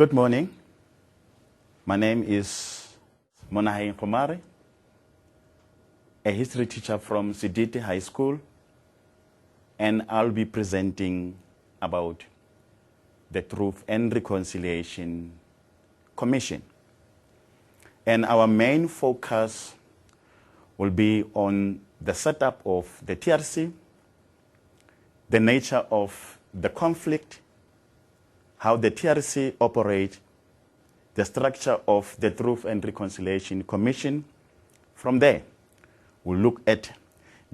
Good morning. My name is Monahi Nkomari, a history teacher from Siditi High School, and I'll be presenting about the Truth and Reconciliation Commission. And our main focus will be on the setup of the TRC, the nature of the conflict, how the TRC operates, the structure of the Truth and Reconciliation Commission. From there, we'll look at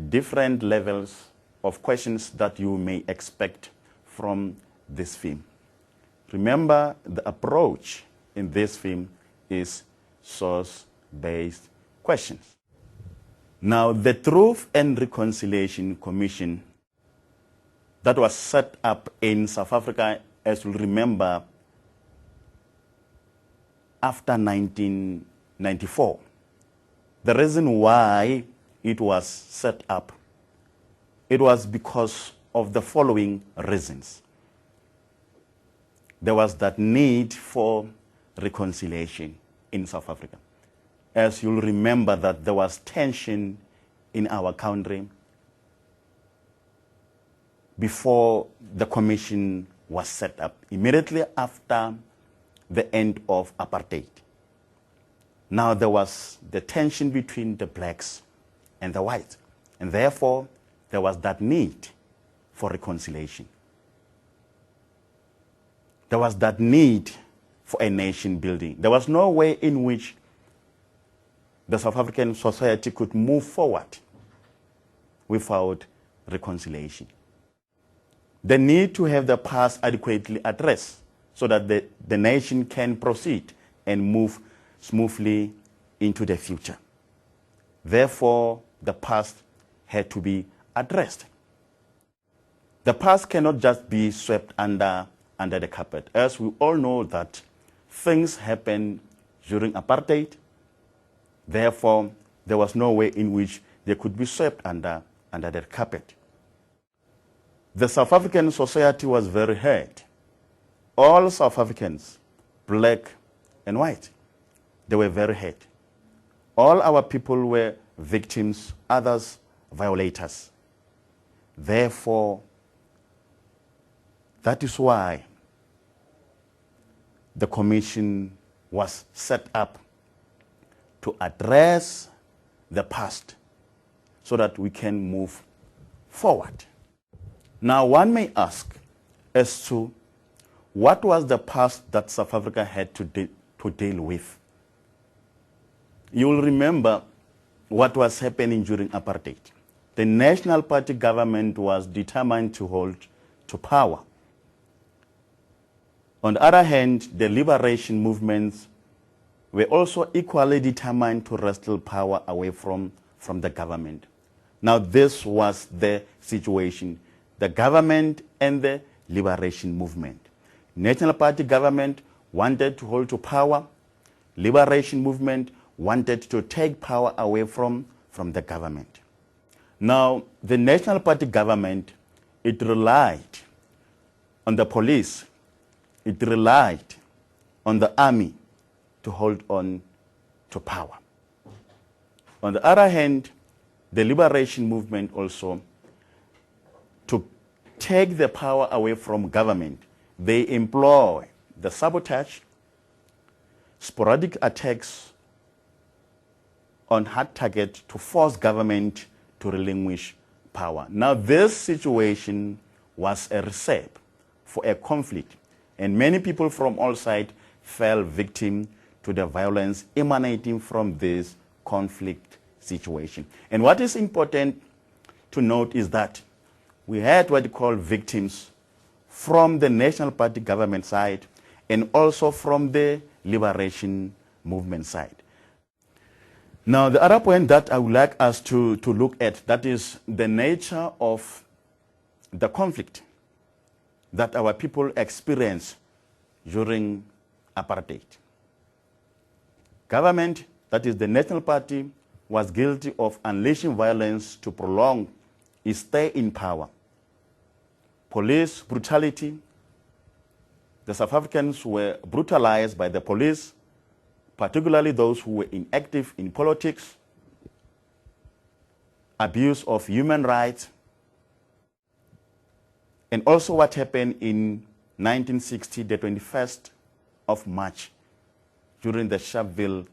different levels of questions that you may expect from this film. Remember, the approach in this film is source-based questions. Now, the Truth and Reconciliation Commission that was set up in South Africa, as you'll remember, after 1994. The reason why it was set up, it was because of the following reasons. There was that need for reconciliation in South Africa. As you'll remember that there was tension in our country before the commission was set up, immediately after the end of apartheid. Now there was the tension between the blacks and the whites, and therefore there was that need for reconciliation. There was that need for a nation building. There was no way in which the South African society could move forward without reconciliation. The need to have the past adequately addressed so that the nation can proceed and move smoothly into the future. Therefore, the past had to be addressed. The past cannot just be swept under the carpet. As we all know that things happened during apartheid, therefore, there was no way in which they could be swept under the carpet. The South African society was very hurt. All South Africans, black and white, they were very hurt. All our people were victims, others violators. Therefore, that is why the commission was set up to address the past so that we can move forward. Now, one may ask as to what was the past that South Africa had to deal with. You will remember what was happening during apartheid. The National Party government was determined to hold to power. On the other hand, the liberation movements were also equally determined to wrestle power away from the government. Now, this was the situation. The government and the liberation movement. National Party government wanted to hold to power. Liberation movement wanted to take power away from the government. Now, the National Party government, it relied on the police. It relied on the army to hold on to power. On the other hand, the liberation movement also, to take the power away from government, they employ the sabotage, sporadic attacks on hard target to force government to relinquish power. Now, this situation was a recipe for a conflict, and many people from all sides fell victim to the violence emanating from this conflict situation. And what is important to note is that we had what we call victims from the National Party government side and also from the liberation movement side. Now, the other point that I would like us to look at, that is the nature of the conflict that our people experienced during apartheid. Government, that is the National Party, was guilty of unleashing violence to prolong its stay in power. Police brutality, the South Africans were brutalized by the police, particularly those who were inactive in politics, abuse of human rights, and also what happened in 1960, the 21st of March, during the Sharpeville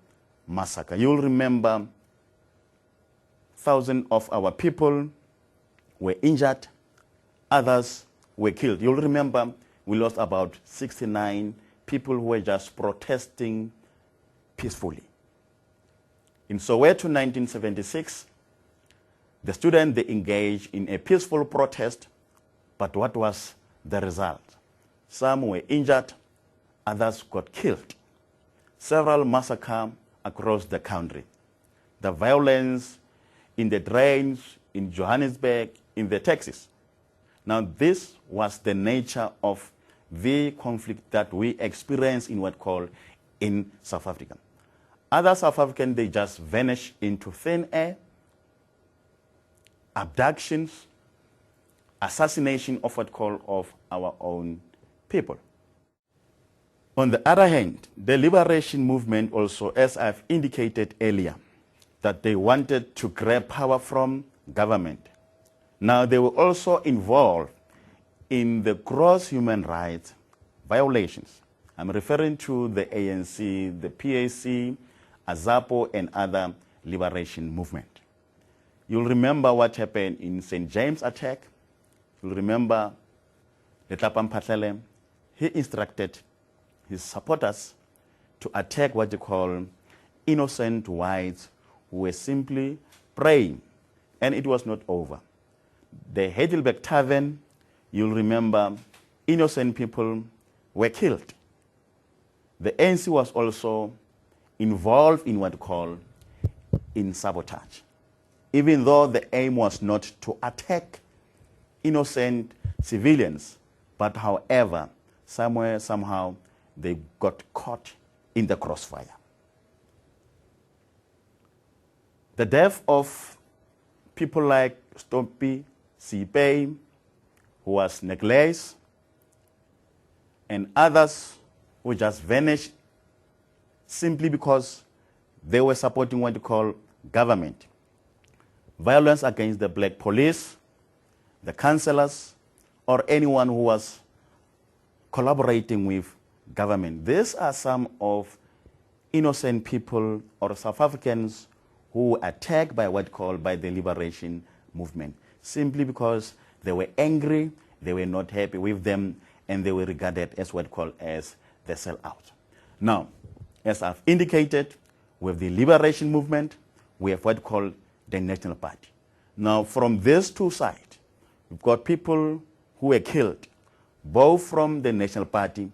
massacre. You'll remember thousands of our people were injured, others were killed. You'll remember we lost about 69 people who were just protesting peacefully. In Soweto, 1976, the students, they engaged in a peaceful protest, but what was the result? Some were injured, others got killed. Several massacres across the country. The violence in the drains, in Johannesburg, in the taxis. Now, this was the nature of the conflict that we experienced in what called in South Africa. Other South Africans, they just vanished into thin air. Abductions, assassination of what called of our own people. On the other hand, the liberation movement also, as I've indicated earlier, that they wanted to grab power from government. Now, they were also involved in the gross human rights violations. I'm referring to the ANC, the PAC, AZAPO, and other liberation movement. You'll remember what happened in St. James attack. You'll remember Letlapa Mphahlele. He instructed his supporters to attack what they call innocent whites who were simply praying, and it was not over. The Heidelberg Tavern, you'll remember, innocent people were killed. The ANC was also involved in what they call in sabotage, even though the aim was not to attack innocent civilians, but however, somewhere, somehow, they got caught in the crossfire. The death of people like Stompie Sipei, who was necklaced, and others who just vanished simply because they were supporting what you call government. Violence against the black police, the councillors, or anyone who was collaborating with government. These are some of innocent people or South Africans who were attacked by what called by the liberation movement, simply because they were angry, they were not happy with them, and they were regarded as what called as the sellout. Now, as I've indicated, with the liberation movement, we have what called the National Party. Now, from these two sides, we've got people who were killed, both from the National Party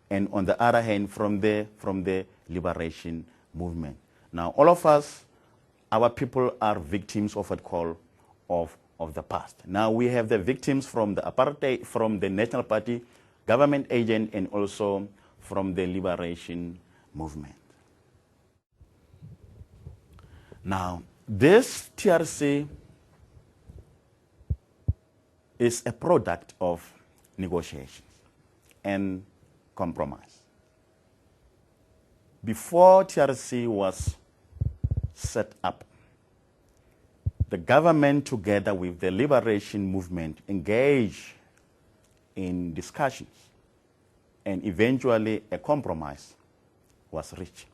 and on the other hand from the liberation movement. Now, all of us, our people are victims of what call of the past. Now we have the victims from the apartheid, from the National Party, government agent, and also from the liberation movement. Now, this TRC is a product of negotiations and compromise. Before TRC was set up, the government, together with the liberation movement, engaged in discussions, and eventually a compromise was reached,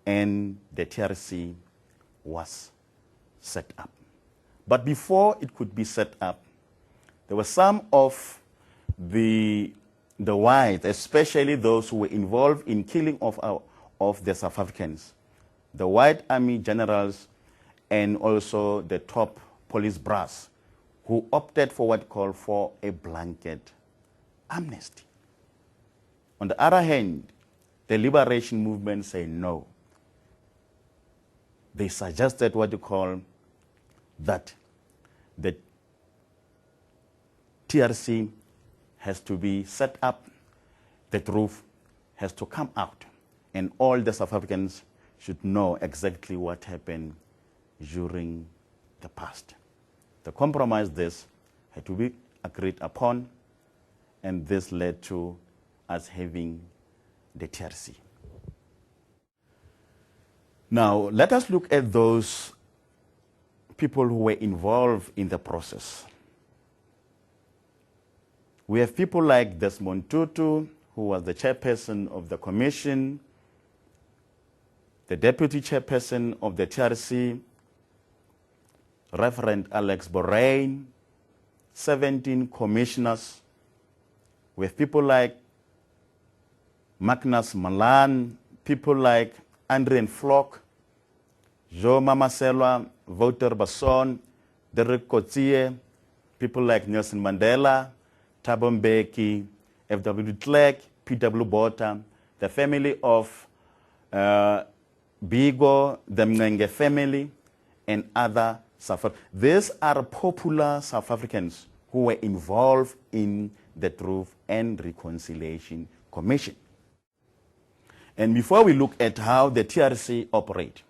and the TRC was set up. But before it could be set up, there were some of the whites, especially those who were involved in killing of the South Africans, the white army generals, and also the top police brass, who opted for what called for a blanket amnesty. On the other hand, the liberation movement said no. They suggested what you call that the TRC has to be set up, the truth has to come out, and all the South Africans should know exactly what happened during the past. The compromise this had to be agreed upon, and this led to as having the TRC. Now, let us look at those people who were involved in the process. We have people like Desmond Tutu, who was the chairperson of the commission, the deputy chairperson of the TRC, Reverend Alex Borain, 17 commissioners. We have people like Magnus Malan, people like Andrien Flock, Joe Mamaselwa, Wouter Basson, Derek Coetzee, people like Nelson Mandela, Thabo Mbeki, F.W. de Klerk, P.W. Botha, the family of Bigo, the Mngenge family, and other South Africans. These are popular South Africans who were involved in the Truth and Reconciliation Commission. And before we look at how the TRC operate,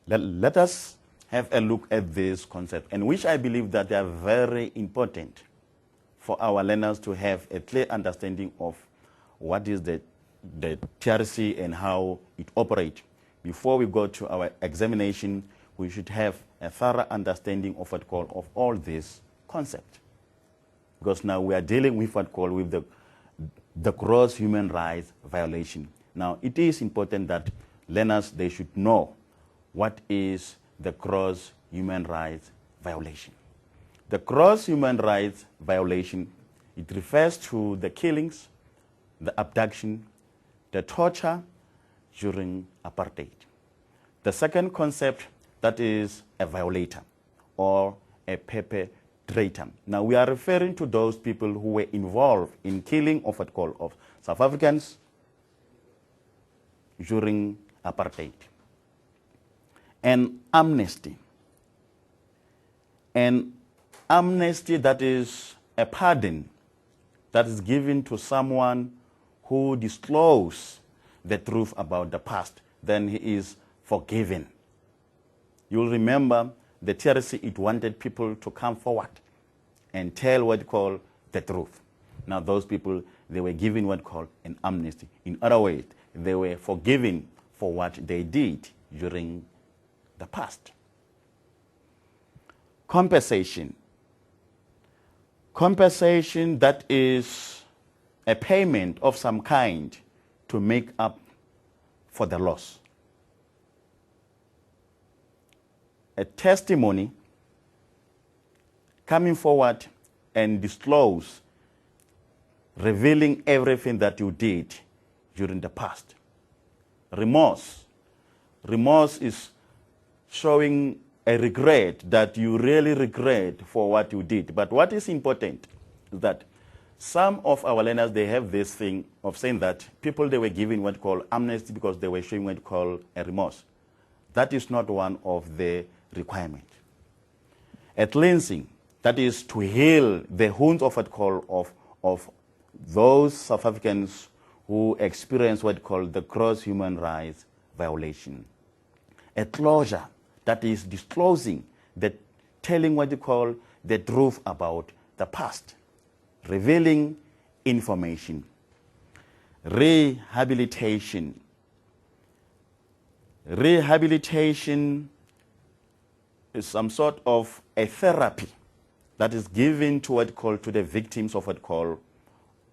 let us have a look at this concept, and which I believe that they are very important for our learners to have a clear understanding of what is the TRC and how it operates. Before we go to our examination, we should have a thorough understanding of what call of all this concept. Because now we are dealing with what call with the gross human rights violation. Now, it is important that learners, they should know what is the gross human rights violation. The gross human rights violation, it refers to the killings, the abduction, the torture during apartheid. The second concept, that is a violator or a perpetrator. Now, we are referring to those people who were involved in killing of what call of South Africans during apartheid. And amnesty. And amnesty, that is a pardon that is given to someone who discloses the truth about the past, then he is forgiven. You'll remember the TRC, it wanted people to come forward and tell what you call the truth. Now those people, they were given what called an amnesty. In other words, they were forgiven for what they did during the past. Compensation. Compensation, that is a payment of some kind to make up for the loss. A testimony coming forward and disclose, revealing everything that you did during the past. Remorse. Remorse is showing a regret that you really regret for what you did. But what is important is that some of our learners, they have this thing of saying that people, they were given what called amnesty because they were showing what called a remorse. That is not one of the requirements. A cleansing, that is to heal the wounds of what called of those South Africans who experience what called the gross human rights violation. A closure, that is disclosing, telling what you call the truth about the past, revealing information. Rehabilitation. Rehabilitation is some sort of a therapy that is given to what called to the victims of what called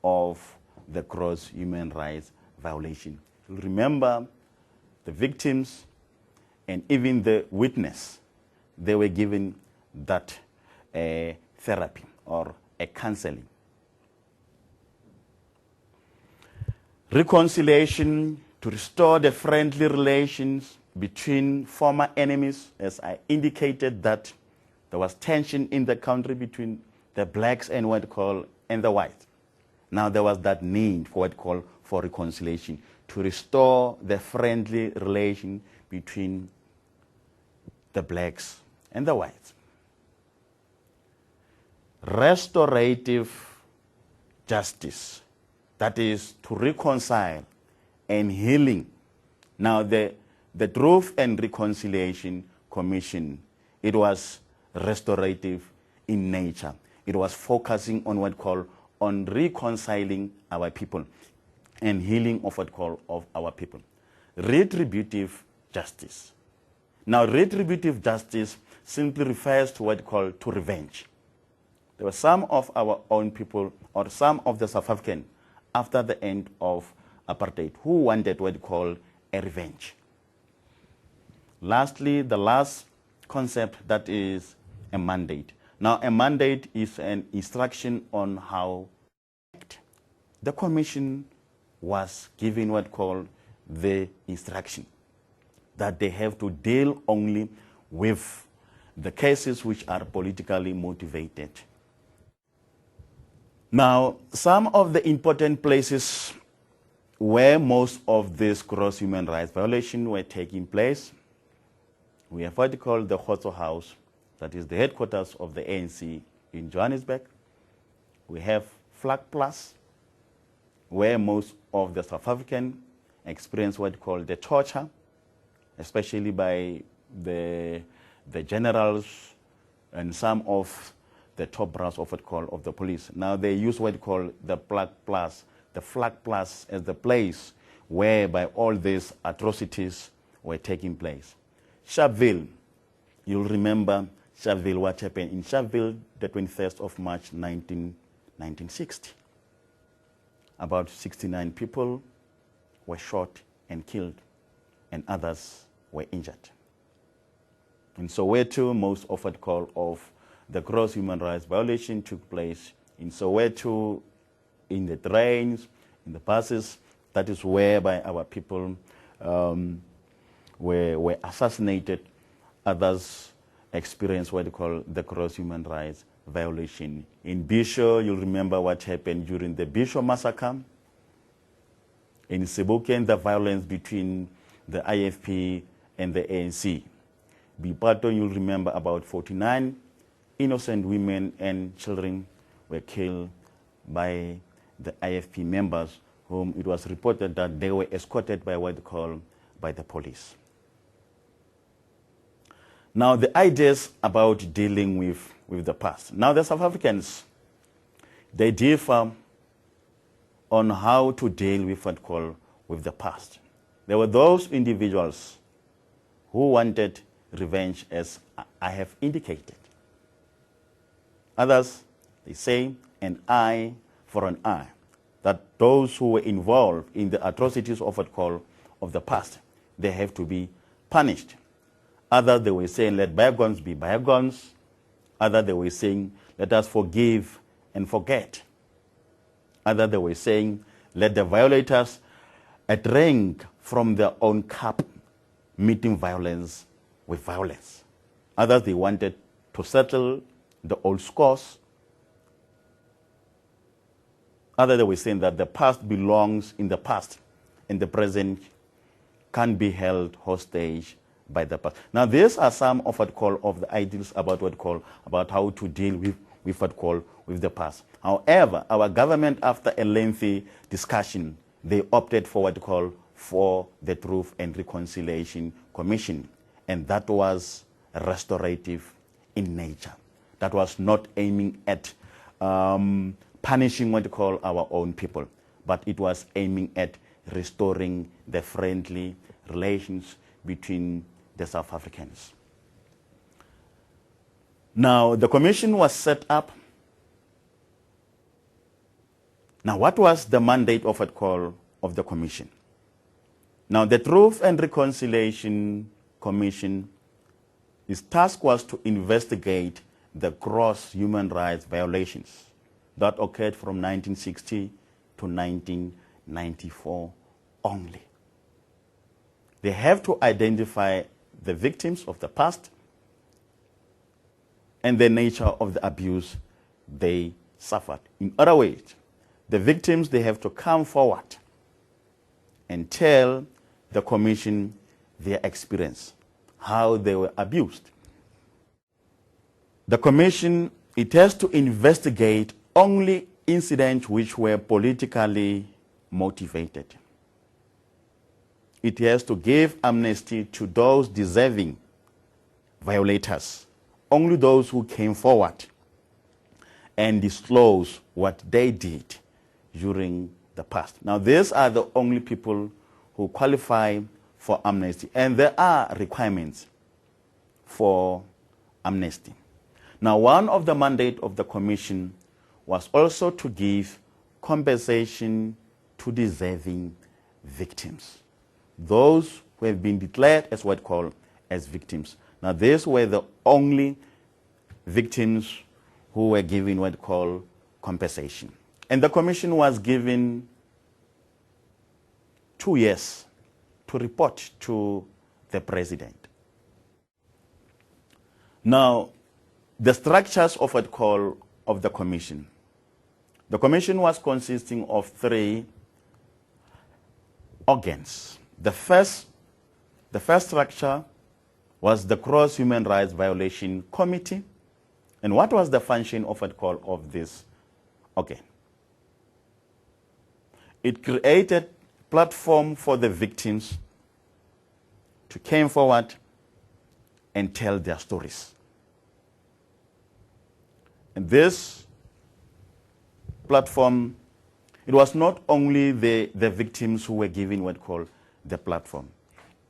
of the gross human rights violation. Remember, the victims and even the witness, they were given that therapy or a counseling. Reconciliation, to restore the friendly relations between former enemies. As I indicated, that there was tension in the country between the blacks and what call and the whites. Now there was that need for what call for reconciliation, to restore the friendly relation between the blacks and the whites. Restorative justice, that is to reconcile and healing. Now the Truth and Reconciliation Commission, it was restorative in nature. It was focusing on what called on reconciling our people and healing of what call of our people. Retributive justice. Now, retributive justice simply refers to what call to revenge. There were some of our own people or some of the South African after the end of apartheid who wanted what we call a revenge. Lastly, the last concept, that is a mandate. Now, a mandate is an instruction on how to act. The commission was given what called the instruction that they have to deal only with the cases which are politically motivated. Now, some of the important places where most of these gross human rights violations were taking place, we have what we call the Khotso House, that is the headquarters of the ANC in Johannesburg. We have Flag Plus, where most of the South African experience what we call the torture, especially by the generals and some of the top brass of what we call of the police. Now they use what we call the Flag Plus as the place whereby all these atrocities were taking place. Sharpeville, you'll remember Sharpeville, what happened in Sharpeville the 21st of March 1960. About 69 people were shot and killed, and others were injured. In Soweto, most of what call of the gross human rights violation took place in Soweto, in the trains, in the buses. That is whereby our people were assassinated. Others experienced what they call the gross human rights violation. In Bisho, you'll remember what happened during the Bisho massacre. In Sebokeng, the violence between the IFP and the ANC. Bipato, you'll remember about 49 innocent women and children were killed by the IFP members, whom it was reported that they were escorted by what they call by the police. Now, the ideas about dealing with the past. Now, the South Africans, they differ on how to deal with what call with the past. There were those individuals who wanted revenge, as I have indicated. Others, they say an eye for an eye, that those who were involved in the atrocities of what call of the past, they have to be punished. Others, they were saying, let bygones be bygones. Others, they were saying, let us forgive and forget. Others, they were saying, let the violators drink from their own cup, meeting violence with violence. Others, they wanted to settle the old scores. Others, they were saying that the past belongs in the past and the present can't be held hostage by the past. Now, these are some of what call of the ideals about what call about how to deal with what call with the past. However, our government, after a lengthy discussion, they opted for what call for the Truth and Reconciliation Commission, and that was restorative in nature. That was not aiming at punishing what we call our own people, but it was aiming at restoring the friendly relations between the South Africans. Now, the commission was set up. Now, what was the mandate of what call of the commission? Now, the Truth and Reconciliation Commission, its task was to investigate the gross human rights violations that occurred from 1960 to 1994 only. They have to identify the victims of the past and the nature of the abuse they suffered. In other words, the victims, they have to come forward and tell the commission their experience, how they were abused. The commission, it has to investigate only incidents which were politically motivated. It has to give amnesty to those deserving violators, only those who came forward and disclose what they did during the past. Now, these are the only people who qualify for amnesty, and there are requirements for amnesty. Now, one of the mandates of the commission was also to give compensation to deserving victims, those who have been declared as what called as victims. Now, these were the only victims who were given what called compensation. And the commission was given 2 years to report to the president. Now, the structures of what call of the commission. The commission was consisting of 3 organs. The first structure was the Cross Human Rights Violation Committee. And what was the function of what call of this organ? It created platform for the victims to come forward and tell their stories. And this platform, it was not only the victims who were given what called the platform.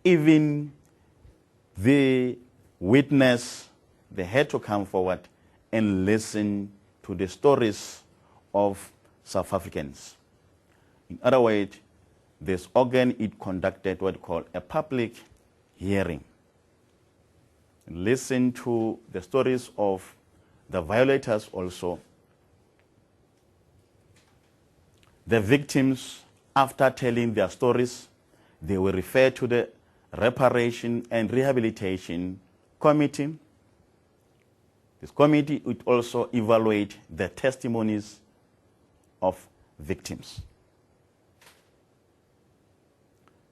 Even the witness, they had to come forward and listen to the stories of South Africans. In other words, this organ, it conducted what called a public hearing. Listen to the stories of the violators also. The victims, after telling their stories, they were referred to the Reparation and Rehabilitation Committee. This committee would also evaluate the testimonies of victims.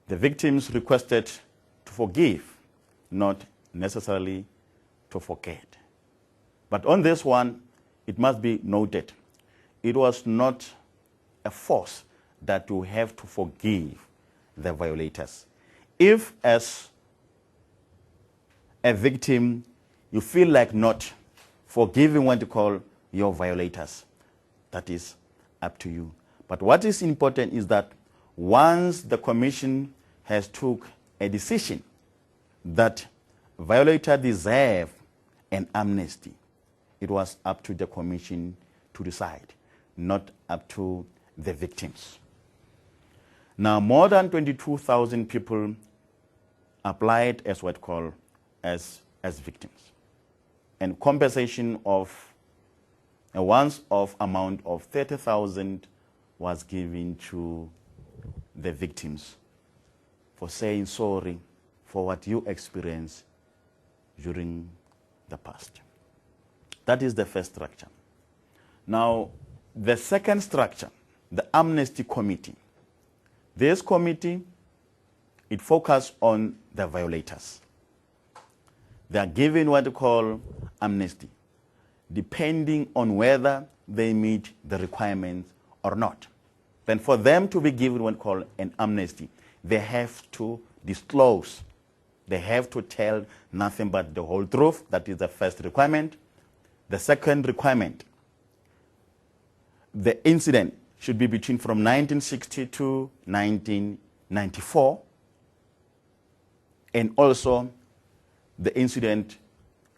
The victims requested to forgive, not necessarily to forget. But on this one, it must be noted, it was not a force that you have to forgive the violators. If, as a victim, you feel like not forgiving what you call your violators, that is up to you. But what is important is that once the commission has took a decision that violator deserve an amnesty, it was up to the commission to decide, not up to the victims. Now, more than 22,000 people applied as what call as victims. And compensation of a once-off amount of 30,000 was given to the victims for saying sorry for what you experienced during the past. That is the first structure. Now, the second structure, the Amnesty Committee. This committee, it focused on the violators. They are given what we call amnesty, depending on whether they meet the requirements or not. Then for them to be given what we call an amnesty, they have to disclose. They have to tell nothing but the whole truth. That is the first requirement. The second requirement, the incident should be between from 1960 to 1994. And also, the incident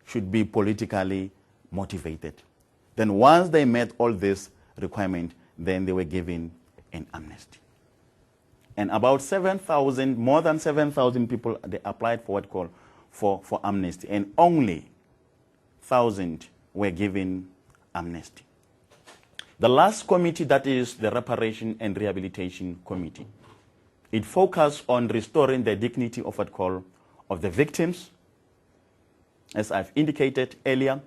should be politically motivated. Then once they met all this requirement, then they were given an amnesty. And about 7,000, more than 7,000 people, they applied for what called for amnesty, and only 1,000 were given amnesty. The last committee, that is the Reparation and Rehabilitation Committee, it focused on restoring the dignity of what call of the victims. As I've indicated earlier,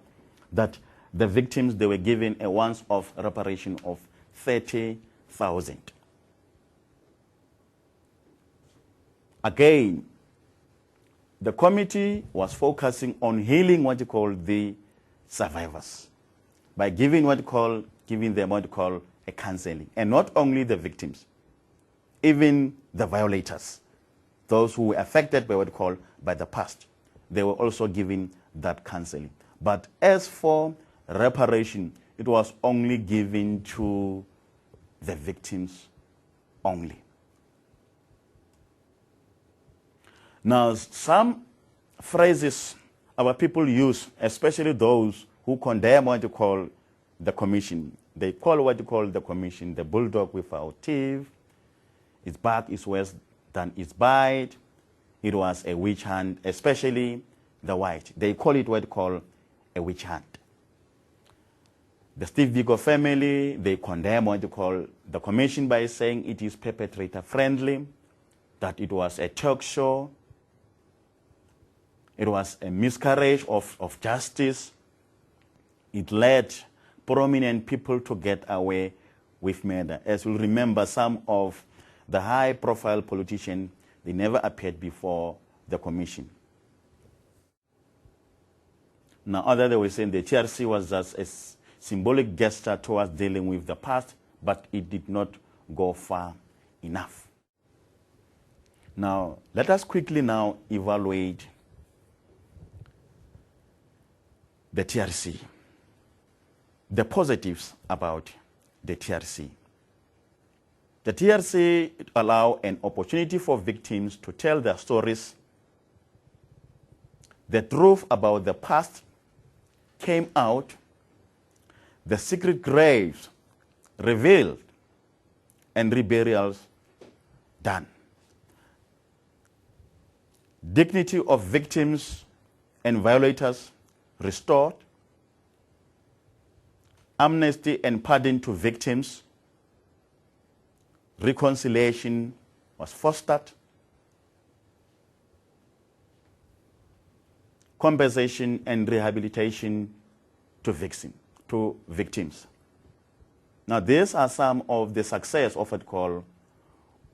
that the victims, they were given a once-off reparation of 30,000. Again, the committee was focusing on healing what you call the survivors by giving them what you call a counseling. And not only the victims, even the violators, those who were affected by what you call by the past, they were also given that counseling. But as for reparation, it was only given to the victims only. Now, some phrases our people use, especially those who condemn what you call the commission. They call what you call the commission the bulldog without teeth. Its bark is worse than its bite. It was a witch hunt, especially the white. They call it what you call a witch hunt. The Steve Biko family, they condemn what you call the commission by saying it is perpetrator friendly, that it was a talk show, it was a miscarriage of justice. It led prominent people to get away with murder. As you'll remember, some of the high-profile politicians, they never appeared before the commission. Now, other they were saying the TRC was just a symbolic gesture towards dealing with the past, but it did not go far enough. Now, let us quickly now evaluate the TRC, the positives about the TRC. The TRC allows an opportunity for victims to tell their stories. The truth about the past came out. The secret graves revealed and reburials done. Dignity of victims and violators restored. Amnesty and pardon to victims. Reconciliation was fostered. Compensation and rehabilitation to victims. Now, these are some of the success of what call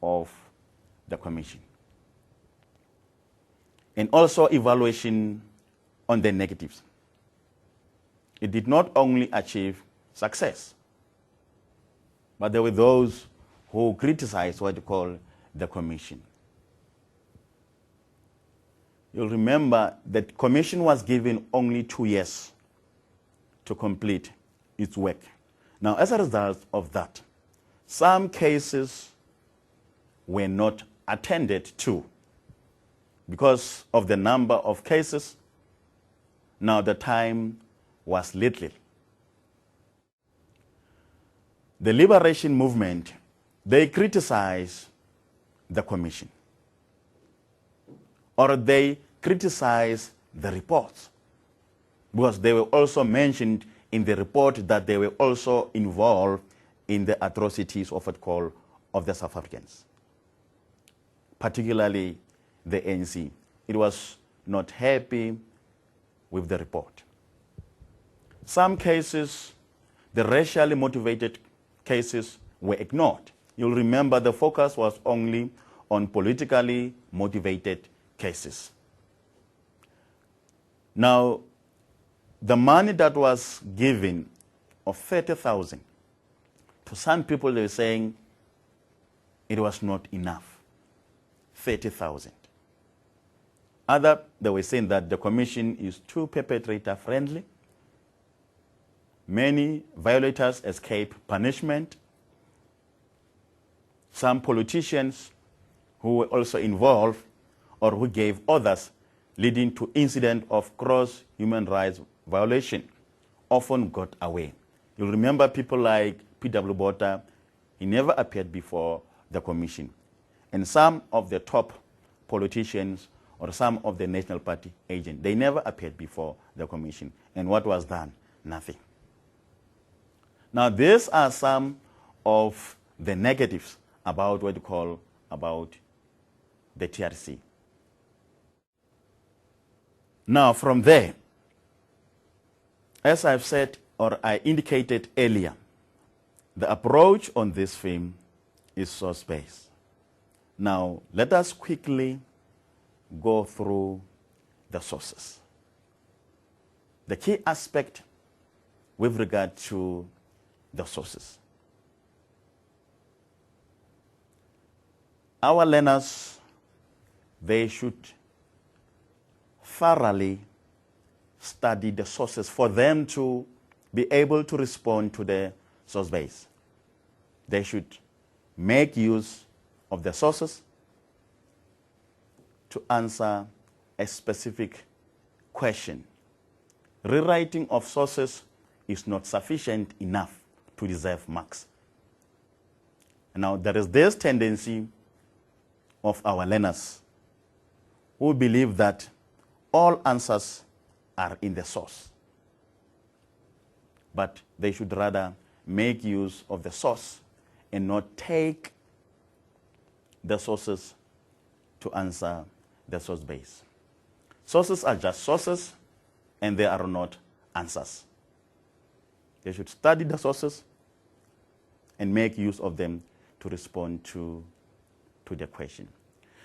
of the commission. And also evaluation on the negatives. It did not only achieve success, but there were those who criticized what you call the commission. You'll remember that commission was given only 2 years to complete its work. Now, as a result of that, some cases were not attended to because of the number of cases. Now, the time was little. The liberation movement, they criticized the commission, or they criticized the reports, because they were also mentioned in the report that they were also involved in the atrocities of what call of the South Africans, particularly the ANC. It was not happy with the report. Some cases, the racially motivated cases, were ignored. You'll remember the focus was only on politically motivated cases. Now, the money that was given of 30,000, to some people they were saying it was not enough, 30,000. Others, they were saying that the commission is too perpetrator friendly. Many violators escape punishment. Some politicians who were also involved or who gave orders leading to incident of gross human rights violation often got away. You'll remember people like P.W. Botha, he never appeared before the commission. And some of the top politicians or some of the National Party agents, they never appeared before the commission. And what was done? Nothing. Now, these are some of the negatives about what you call about the TRC. Now, from there, as I've said or I indicated earlier, the approach on this film is source-based. Now, let us quickly go through the sources. The key aspect with regard to the sources. Our learners, they should thoroughly study the sources for them to be able to respond to the source base. They should make use of the sources to answer a specific question. Rewriting of sources is not sufficient enough to deserve marks. Now, there is this tendency of our learners who believe that all answers are in the source. But they should rather make use of the source and not take the sources to answer the source base. Sources are just sources, and they are not answers. They should study the sources and make use of them to respond to the question.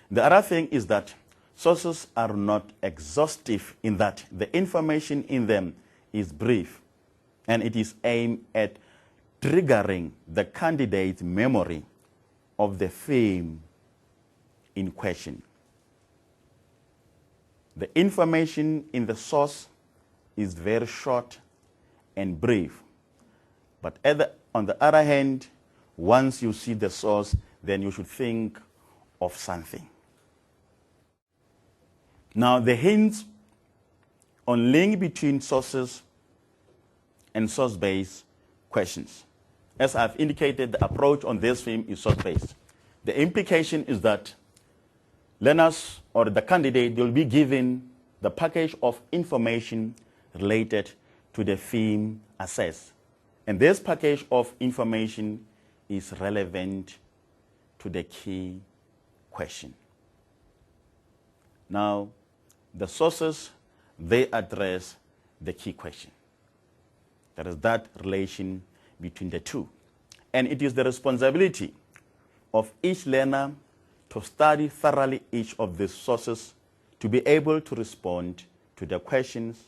The other thing is that sources are not exhaustive in that the information in them is brief, and it is aimed at triggering the candidate's memory of the theme in question. The information in the source is very short and brief. But on the other hand, once you see the source, then you should think of something. Now, the hints on link between sources and source-based questions. As I've indicated, the approach on this theme is source-based. The implication is that learners or the candidate will be given the package of information related to the theme assessed. And this package of information is relevant to the key question. Now, the sources, they address the key question. There is that relation between the two. And it is the responsibility of each learner to study thoroughly each of these sources to be able to respond to the questions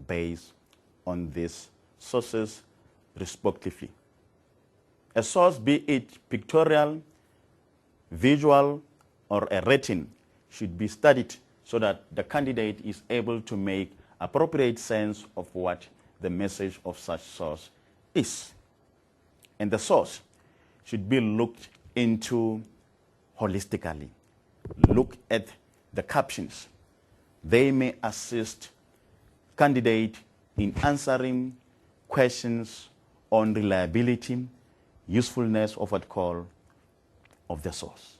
based on these sources respectively. A source, be it pictorial, visual, or a written, should be studied so that the candidate is able to make appropriate sense of what the message of such source is. And the source should be looked into holistically. Look at the captions. They may assist candidate in answering questions on reliability, usefulness of what call of the source.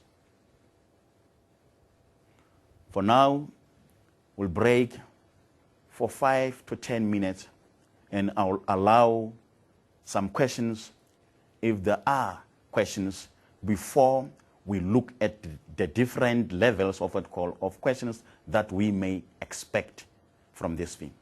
For now, we'll break for 5 to 10 minutes, and I'll allow some questions, if there are questions, before we look at the different levels of what call of questions that we may expect from this theme.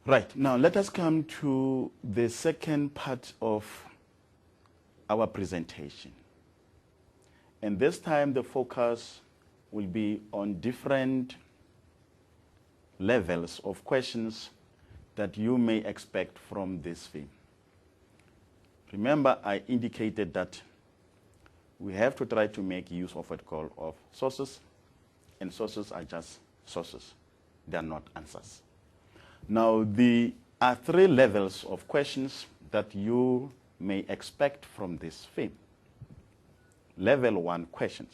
Right, now let us come to the second part of our presentation. And this time the focus will be on different levels of questions that you may expect from this theme. Remember, I indicated that we have to try to make use of what call of sources, and sources are just sources. They are not answers. Now, there are 3 levels of questions that you may expect from this theme. Level 1 questions.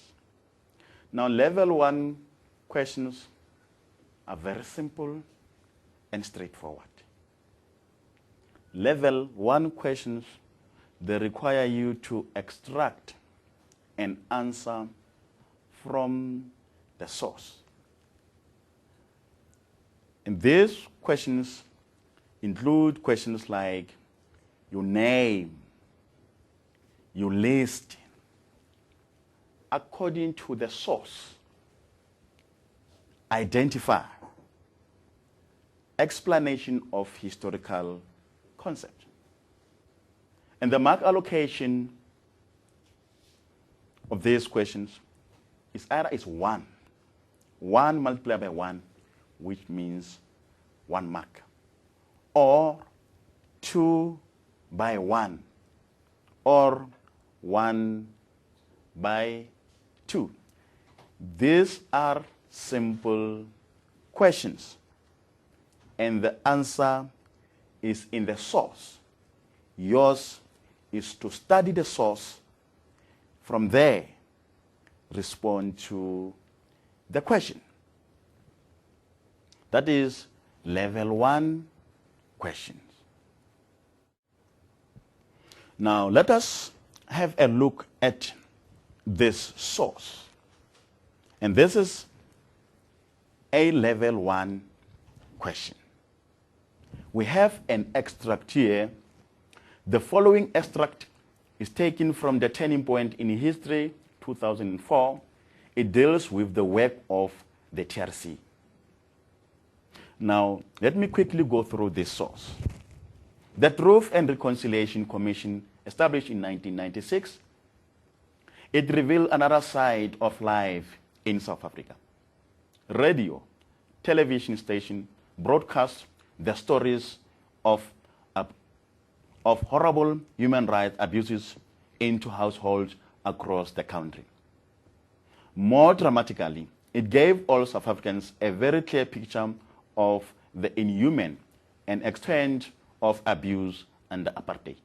Now, level 1 questions are very simple and straightforward. Level 1 questions, they require you to extract an answer from the source. And these questions include questions like your name, your list, according to the source identify, explanation of historical concept. And the mark allocation of these questions is either is 1. 1 multiplied by 1, which means 1 mark. Or 2 by 1, or 1 by 2. These are simple questions, and the answer is in the source. Yours is to study the source. From there, respond to the question. That is level 1 questions. Now, let us have a look at this source. And this is a level 1 question. We have an extract here. The following extract is taken from the Turning Point in History 2004. It deals with the work of the TRC. Now, let me quickly go through this source. The Truth and Reconciliation Commission, established in 1996, it revealed another side of life in South Africa. Radio, television station broadcast the stories of horrible human rights abuses into households across the country. More dramatically, it gave all South Africans a very clear picture of the inhuman and extent of abuse under apartheid.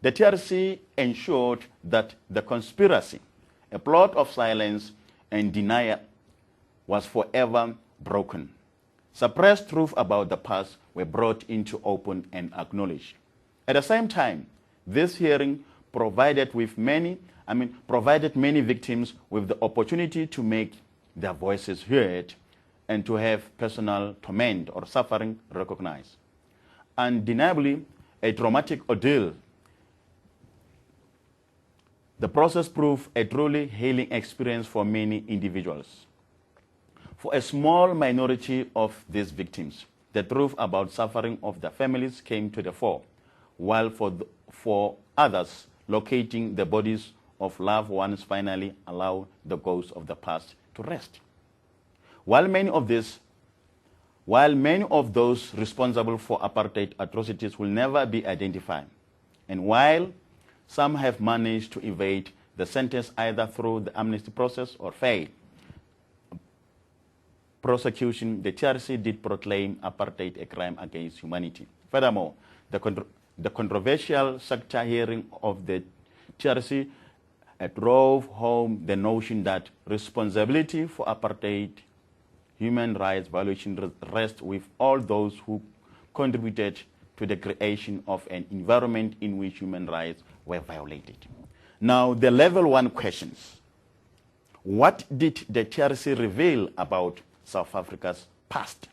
The TRC ensured that the conspiracy, a plot of silence and denial, was forever broken. Suppressed truth about the past were brought into open and acknowledged. At the same time, this hearing provided many victims with the opportunity to make their voices heard and to have personal torment or suffering recognized. Undeniably, a traumatic ordeal. The process proved a truly healing experience for many individuals. For a small minority of these victims, the truth about suffering of their families came to the fore, while for others, locating the bodies of loved ones finally allowed the ghosts of the past to rest. While many of those responsible for apartheid atrocities will never be identified, and while some have managed to evade the sentence either through the amnesty process or failed prosecution, the TRC did proclaim apartheid a crime against humanity. Furthermore, the controversial sector hearing of the TRC drove home the notion that responsibility for apartheid human rights violation rests with all those who contributed to the creation of an environment in which human rights were violated. Now, the level 1 questions. What did the TRC reveal about South Africa's past?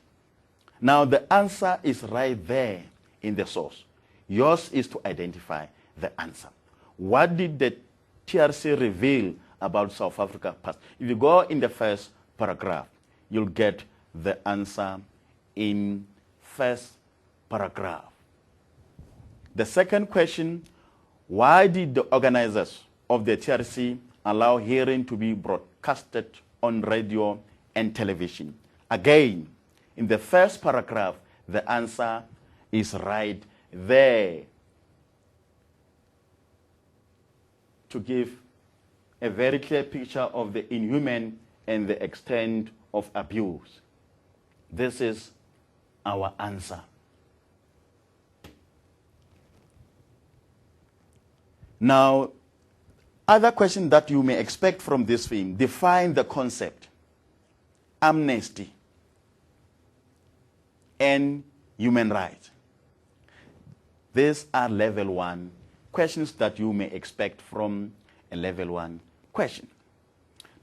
Now, the answer is right there in the source. Yours is to identify the answer. What did the TRC reveal about South Africa's past? If you go in the first paragraph, you'll get the answer in first paragraph. The second question, why did the organizers of the TRC allow hearing to be broadcasted on radio and television? Again, in the first paragraph, the answer is right there to give a very clear picture of the inhuman and the extent of abuse. This is our answer. Now, other question that you may expect from this film, define the concept, amnesty, and human rights. These are level 1 questions that you may expect from a level 1 question.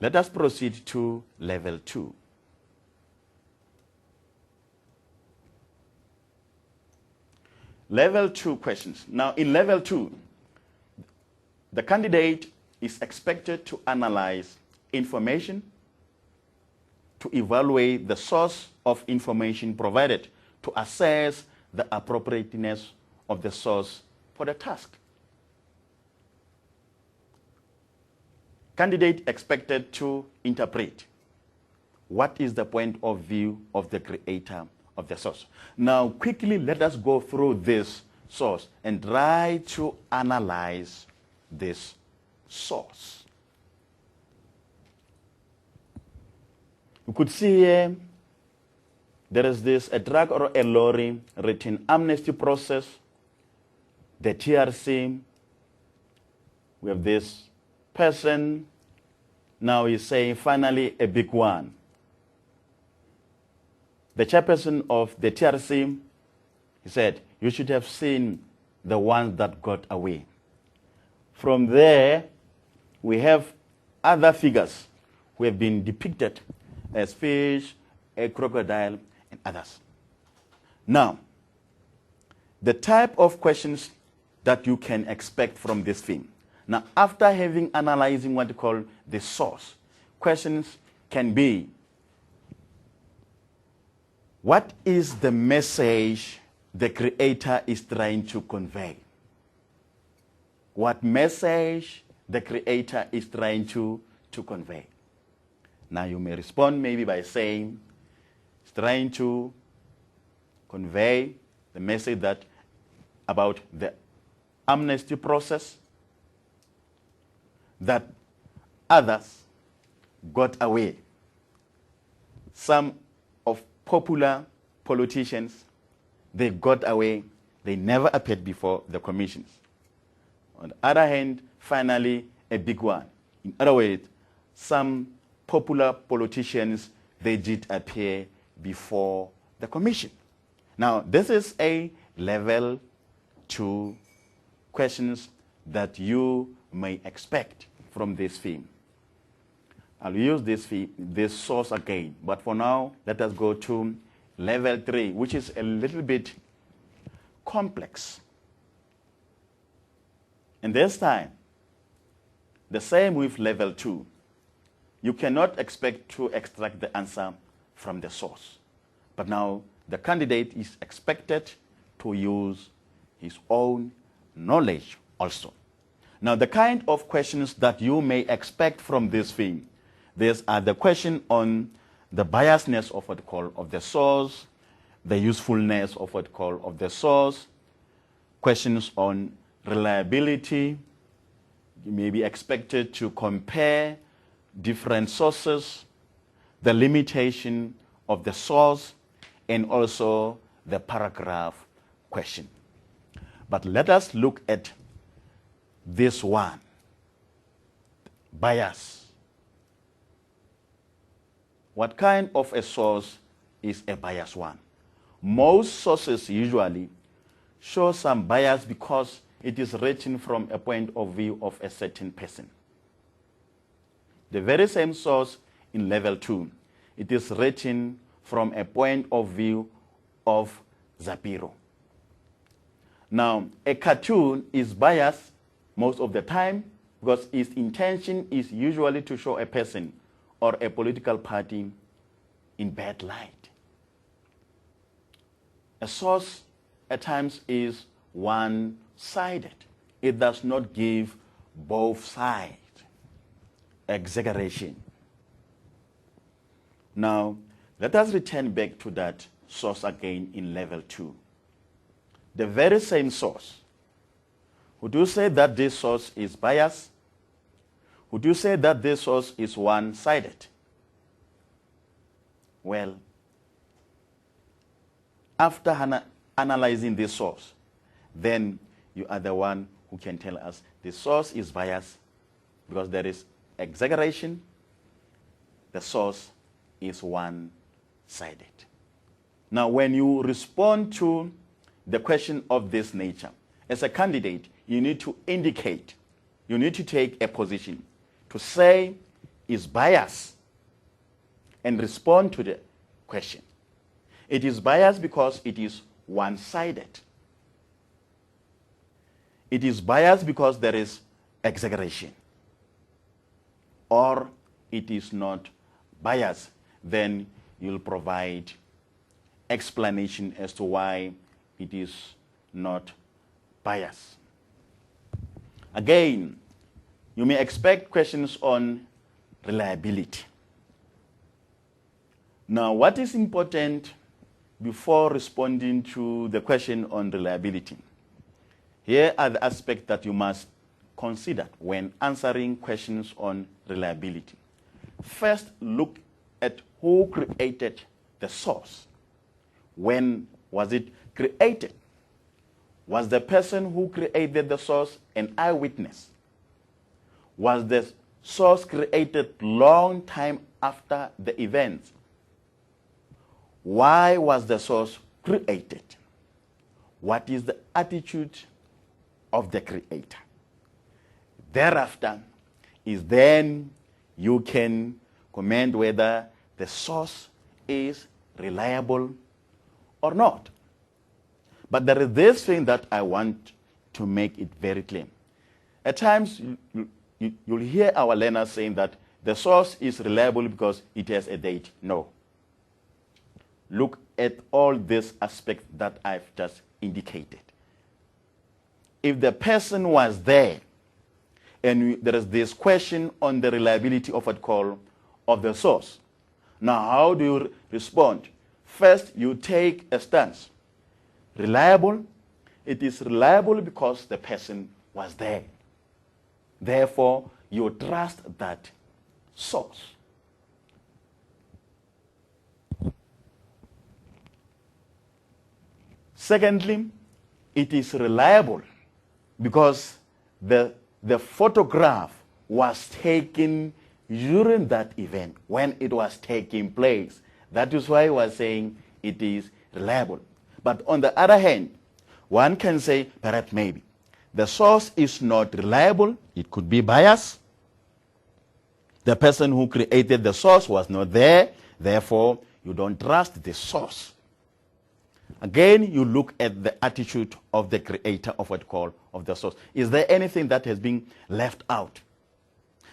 Let us proceed to level 2. Level 2 questions. Now, in level 2, the candidate is expected to analyze information, to evaluate the source of information provided to assess the appropriateness of the source for the task. Candidate expected to interpret what is the point of view of the creator of the source. Now, quickly, let us go through this source and try to analyze this source. You could see here, there is this, a drug or a lorry written amnesty process, the TRC. We have this person. Now he's saying, finally, a big one. The chairperson of the TRC, he said, you should have seen the ones that got away. From there, we have other figures who have been depicted as fish, a crocodile, and others. Now, the type of questions that you can expect from this film. Now, after having analyzing what you call the source, questions can be, what is the message the creator is trying to convey? What message the creator is trying to convey? Now, you may respond maybe by saying, it's trying to convey the message that about the amnesty process, that others got away. Some of popular politicians, they got away. They never appeared before the commissions. On the other hand, finally, a big one. In other words, some popular politicians, they did appear before the commission. Now, this is a level 2 questions that you may expect from this film. I'll use this source again, but for now, let us go to level 3, which is a little bit complex. And this time, the same with level 2. You cannot expect to extract the answer from the source. But now, the candidate is expected to use his own knowledge also. Now, the kind of questions that you may expect from this film, these are the question on the biasness of what we call of the source, the usefulness of what we call of the source, questions on reliability. You may be expected to compare different sources, the limitation of the source, and also the paragraph question. But let us look at this one, bias. What kind of a source is a biased one? Most sources usually show some bias because it is written from a point of view of a certain person. The very same source in level 2, it is written from a point of view of Zapiro. Now, a cartoon is biased most of the time because its intention is usually to show a person or a political party in bad light. A source at times is one-sided. It does not give both sides. Exaggeration. Now, let us return back to that source again in level 2. The very same source. Would you say that this source is biased? Would you say that this source is one-sided? Well, after analyzing this source, then you are the one who can tell us the source is biased because there is exaggeration. The source is one-sided. Now, when you respond to the question of this nature, as a candidate, you need to indicate, you need to take a position to say is biased and respond to the question. It is biased because it is one-sided. It is biased because there is exaggeration. Or it is not biased then you'll provide explanation as to why it is not biased. Again, you may expect questions on reliability. Now, what is important before responding to the question on reliability? Here are the aspects that you must consider when answering questions on reliability. First, look at who created the source. When was it created? Was the person who created the source an eyewitness? Was the source created long time after the event? Why was the source created? What is the attitude of the creator? Thereafter is then you can comment whether the source is reliable or not. But there is this thing that I want to make it very clear. At times, you'll hear our learners saying that the source is reliable because it has a date. No. Look at all these aspects that I've just indicated. If the person was there, and there is this question on the reliability of what call of the source. Now, how do you respond? First, you take a stance. Reliable, it is reliable because the person was there. Therefore, you trust that source. Secondly, it is reliable because the photograph was taken during that event, when it was taking place. That is why I was saying it is reliable. But on the other hand, one can say, perhaps maybe, the source is not reliable. It could be biased. The person who created the source was not there. Therefore, you don't trust the source. Again, you look at the attitude of the creator of what call of the source. Is there anything that has been left out?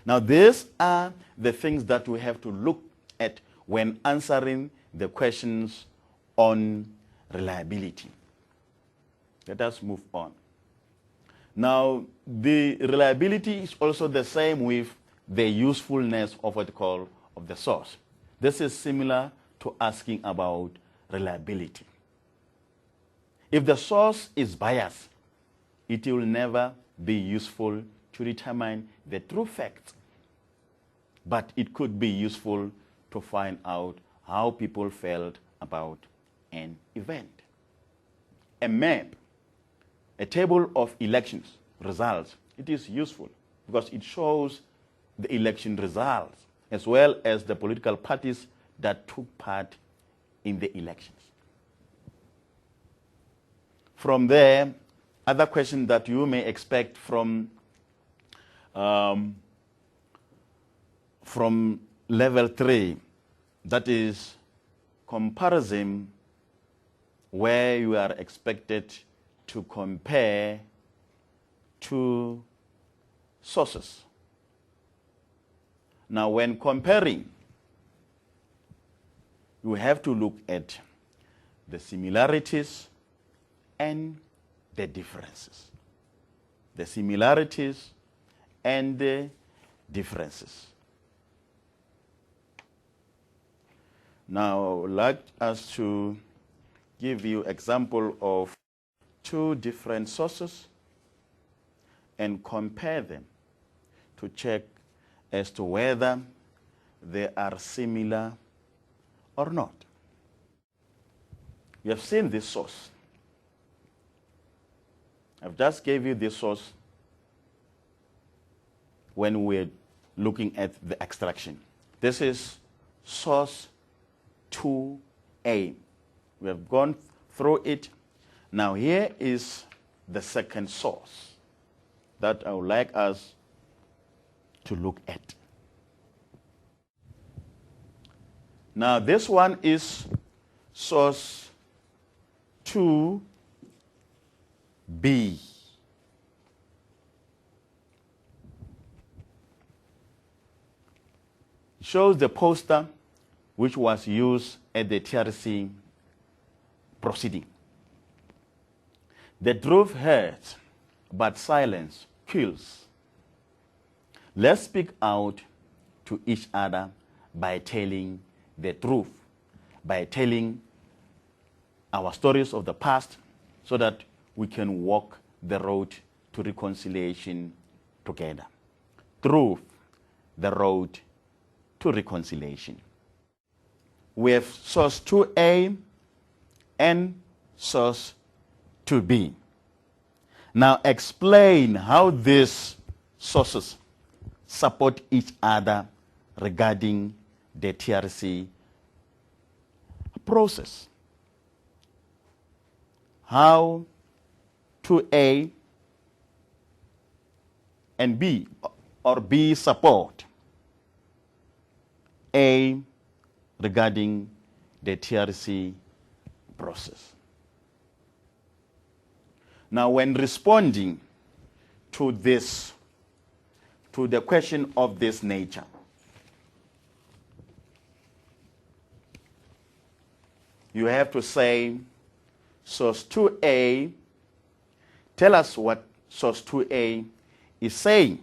Now, these are the things that we have to look at when answering the questions on reliability. Let us move on. Now, the reliability is also the same with the usefulness of what call of the source. This is similar to asking about reliability. If the source is biased, it will never be useful to determine the true facts. But it could be useful to find out how people felt about an event. A map, a table of elections results, it is useful because it shows the election results as well as the political parties that took part in the elections. From there, other questions that you may expect from level 3, that is comparison, where you are expected to compare two sources. Now, when comparing, you have to look at the similarities and the differences. The similarities and the differences. Now, I would like us to give you example of two different sources and compare them to check as to whether they are similar or not. You have seen this source. I've just gave you this source when we're looking at the extraction. This is source 2A. We have gone through it. Now here is the second source that I would like us to look at. Now this one is source 2B. Shows the poster which was used at the TRC proceeding. The truth hurts, but silence kills. Let's speak out to each other by telling the truth, by telling our stories of the past, so that we can walk the road to reconciliation together. Truth, the road to reconciliation. We have source 2A and source 2B. Now explain how these sources support each other regarding the TRC process. How 2A and B, or B support A regarding the TRC process. Now, when responding to this, to the question of this nature, you have to say, source 2A, tell us what source 2A is saying,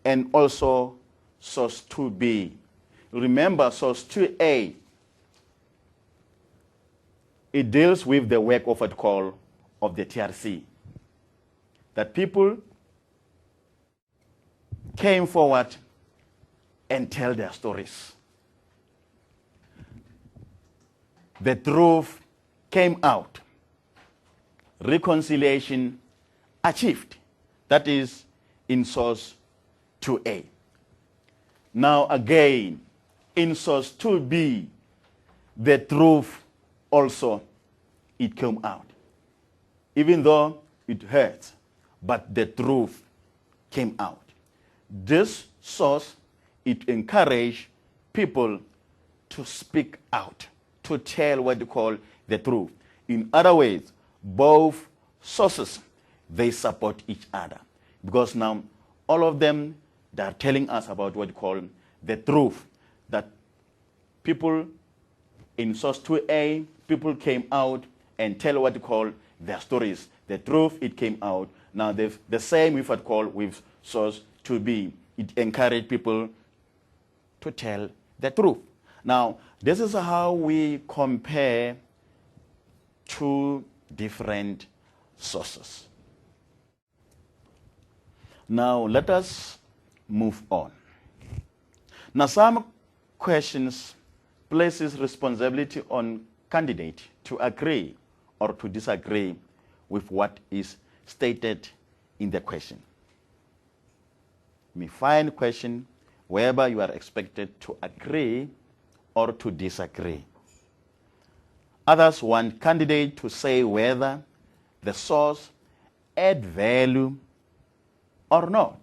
and also source 2B. Remember, source 2A, it deals with the work of what call of the TRC, that people came forward and tell their stories. The truth came out. Reconciliation achieved. That is in source 2A. Now again, in source 2B, the truth also, it came out. Even though it hurts, but the truth came out. This source, it encouraged people to speak out, to tell what they call the truth. In other words, both sources, they support each other. Because now all of them, they are telling us about what we call the truth, that people in source 2A, people came out and tell what we call their stories. The truth, it came out. Now the same with what call with source 2B. It encouraged people to tell the truth. Now, this is how we compare two different sources. Now, let us move on. Now, some questions places responsibility on candidate to agree or to disagree with what is stated in the question. You may find a question whereby you are expected to agree or to disagree. Others want candidate to say whether the source add value or not.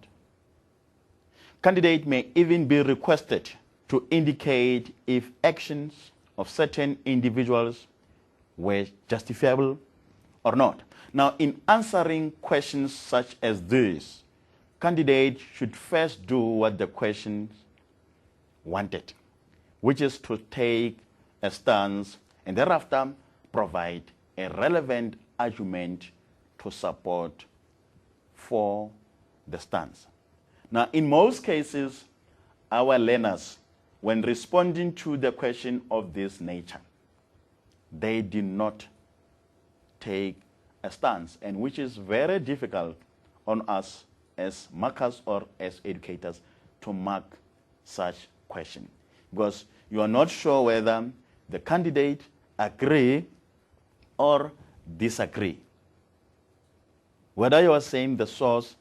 Candidate may even be requested to indicate if actions of certain individuals were justifiable or not. Now, in answering questions such as this, candidate should first do what the questions wanted, which is to take a stance and thereafter provide a relevant argument to support for the stance. Now, in most cases, our learners, when responding to the question of this nature, they did not take a stance, and which is very difficult on us as markers or as educators to mark such question, because you are not sure whether the candidate agree or disagree. Whether you are saying the source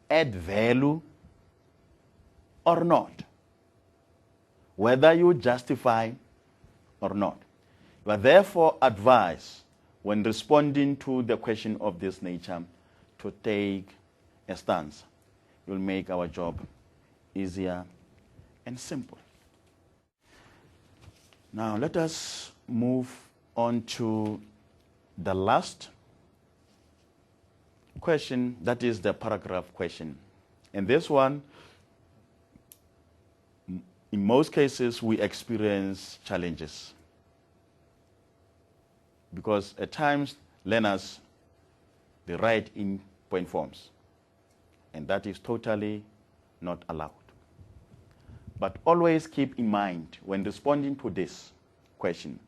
add value or not. Whether you justify or not. You are therefore advised when responding to the question of this nature to take a stance. It will make our job easier and simple. Now let us move on to the last question, that is the paragraph question. And this one in most cases, we experience challenges because at times learners, they write in point forms, and that is totally not allowed. But always keep in mind when responding to this question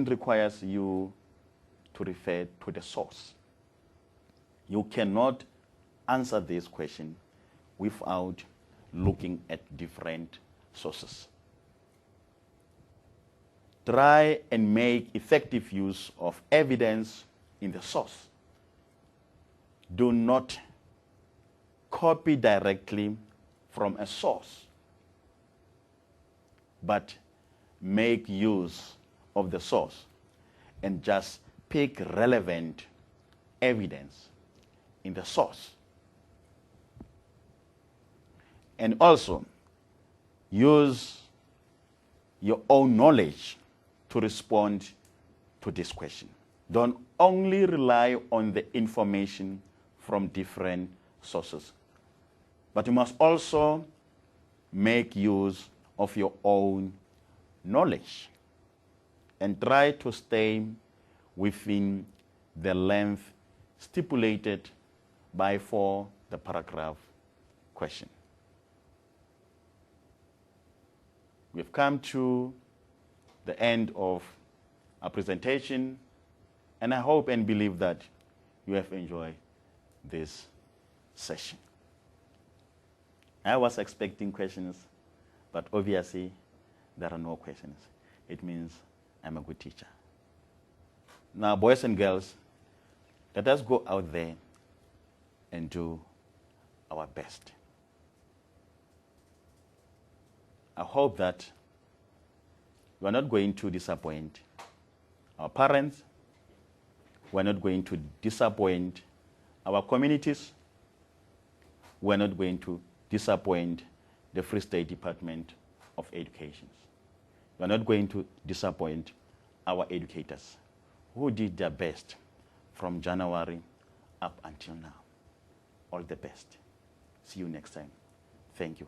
requires you to refer to the source. You cannot answer this question without looking at different sources. Try and make effective use of evidence in the source. Do not copy directly from a source, but make use of the source and just pick relevant evidence in the source. And also, use your own knowledge to respond to this question. Don't only rely on the information from different sources, but you must also make use of your own knowledge and try to stay within the length stipulated for the paragraph question. We've come to the end of our presentation, and I hope and believe that you have enjoyed this session. I was expecting questions, but obviously there are no questions. It means I'm a good teacher. Now, boys and girls, let us go out there and do our best. I hope that we are not going to disappoint our parents. We are not going to disappoint our communities. We are not going to disappoint the Free State Department of Education. We are not going to disappoint our educators who did their best from January up until now. All the best. See you next time. Thank you.